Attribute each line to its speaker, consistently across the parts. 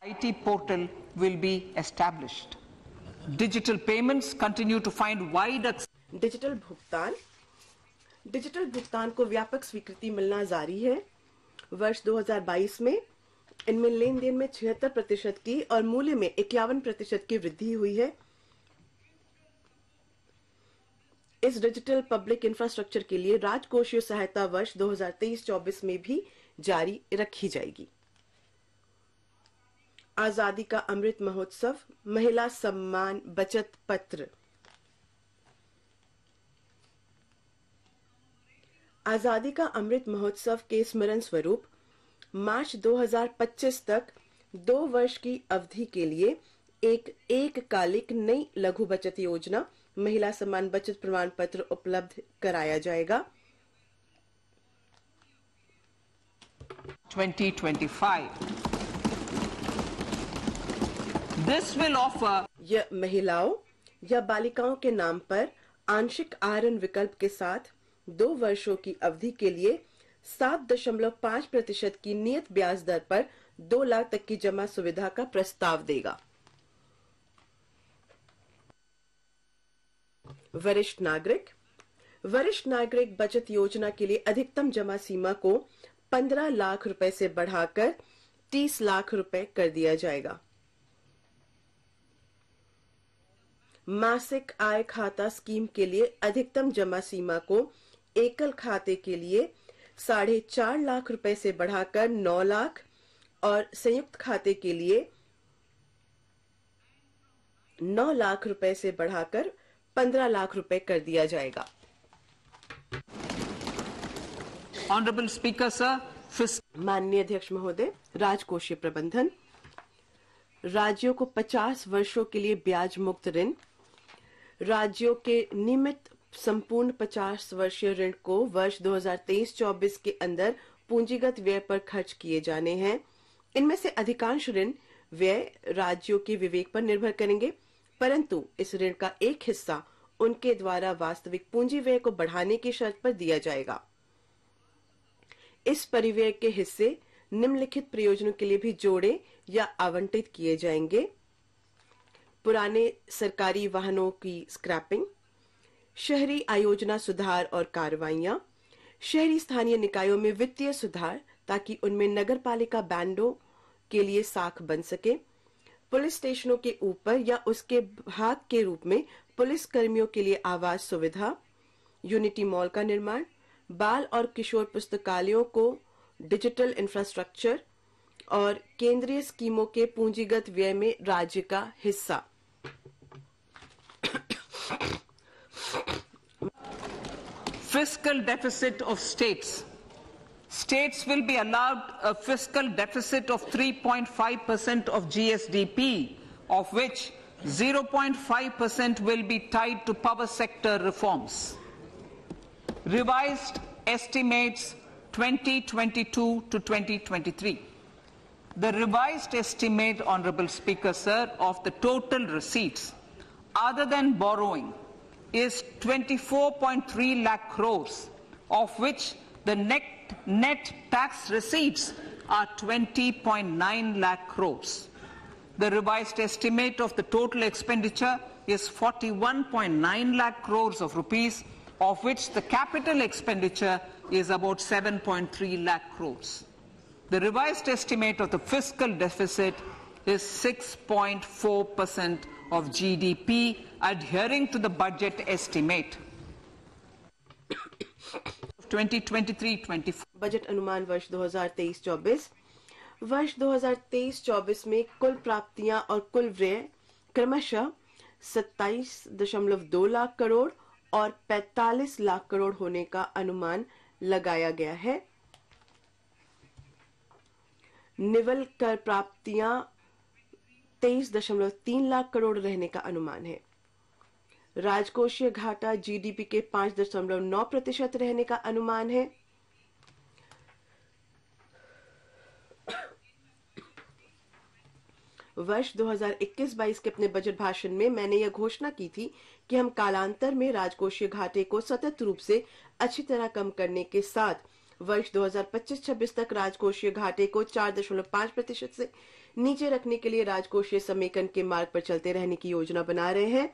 Speaker 1: IT portal will be established. Digital payments continue to find wide access.
Speaker 2: Digital भुगतान को व्यापक स्वीकृति मिलना जारी है। वर्ष 2022 में इनमें लेन देन में 76% की और मूल्य में 51% की वृद्धि हुई है। इस डिजिटल पब्लिक इंफ्रास्ट्रक्चर के लिए राजकोषीय सहायता वर्ष 2023-24 में भी जारी रखी जाएगी। आजादी का अमृत महोत्सव, महिला सम्मान बचत पत्र। आजादी का अमृत महोत्सव के स्मरण स्वरूप मार्च 2025 तक 2 वर्ष की अवधि के लिए एक कालिक नई लघु बचत योजना महिला सम्मान बचत प्रमाण पत्र उपलब्ध कराया जाएगा।
Speaker 1: 2025. This will offer.
Speaker 2: यह महिलाओं या बालिकाओं के नाम पर आंशिक आहरण विकल्प के साथ 2 वर्षों की अवधि के लिए 7.5% की नियत ब्याज दर पर 2 लाख तक की जमा सुविधा का प्रस्ताव देगा। वरिष्ठ नागरिक बचत योजना के लिए अधिकतम जमा सीमा को 15 लाख रुपए से बढ़ाकर 30 लाख रुपए कर दिया जाएगा। मासिक आय खाता स्कीम के लिए अधिकतम जमा सीमा को एकल खाते के लिए 4.5 लाख रुपए से बढ़ाकर 9 लाख और संयुक्त खाते के लिए 9 लाख रुपए से बढ़ाकर 15 लाख रुपए कर दिया जाएगा।
Speaker 1: Honorable Speaker, sir,
Speaker 2: माननीय अध्यक्ष महोदय, राजकोषीय प्रबंधन। राज्यों को 50 वर्षों के लिए ब्याज मुक्त ऋण। राज्यों के नियमित संपूर्ण 50 वर्षीय ऋण को वर्ष 2023-24 के अंदर पूंजीगत व्यय पर खर्च किए जाने हैं। इनमें से अधिकांश ऋण व्यय राज्यों के विवेक पर निर्भर करेंगे, परंतु इस ऋण का एक हिस्सा उनके द्वारा वास्तविक पूंजी व्यय को बढ़ाने की शर्त पर दिया जाएगा। इस परिव्यय के हिस्से निम्नलिखित प्रयोजनों के लिए भी जोड़े या आवंटित किए जाएंगे: पुराने सरकारी वाहनों की स्क्रैपिंग, शहरी आयोजना सुधार और कार्रवाइयां, शहरी स्थानीय निकायों में वित्तीय सुधार ताकि उनमें नगरपालिका बैंडों के लिए साख बन सके, पुलिस स्टेशनों के ऊपर या उसके भाग के रूप में पुलिस कर्मियों के लिए आवास सुविधा, यूनिटी मॉल का निर्माण, बाल और किशोर पुस्तकालयों को डिजिटल इंफ्रास्ट्रक्चर और केंद्रीय स्कीमों के पूंजीगत व्यय में राज्य का हिस्सा।
Speaker 1: Fiscal deficit of states. States will be allowed a fiscal deficit of 3.5% of GSDP, of which 0.5% will be tied to power sector reforms. Revised estimates 2022 to 2023. The revised estimate, Honorable Speaker, sir, of the total receipts other than borrowing is 24.3 lakh crores, of which the net tax receipts are 20.9 lakh crores. The revised estimate of the total expenditure is 41.9 lakh crores of rupees, of which the capital expenditure is about 7.3 lakh crores. The revised estimate of the fiscal deficit is 6.4% of GDP, adhering to the budget estimate. 2023-24
Speaker 2: budget अनुमान वर्ष 2023-24। वर्ष 2023-24 में कुल प्राप्तियां और कुल व्यय क्रमशः 27.2 लाख करोड़ और 45 लाख करोड़ होने का अनुमान लगाया गया है। निवल कर प्राप्तियां 23.3 लाख करोड़ रहने का अनुमान है। राजकोषीय घाटा जीडीपी के 5.9% रहने का अनुमान है। वर्ष 2021-22 के अपने बजट भाषण में मैंने यह घोषणा की थी कि हम कालांतर में राजकोषीय घाटे को सतत रूप से अच्छी तरह कम करने के साथ वर्ष 2025-26 तक राजकोषीय घाटे को 4.5% से नीचे रखने के लिए राजकोषीय समेकन के मार्ग पर चलते रहने की योजना बना रहे हैं।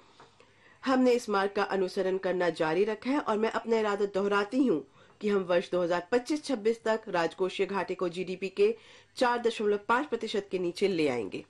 Speaker 2: हमने इस मार्ग का अनुसरण करना जारी रखा है और मैं अपना इरादा दोहराती हूँ कि हम वर्ष 2025-26 तक राजकोषीय घाटे को जीडीपी के 4.5% के नीचे ले आएंगे।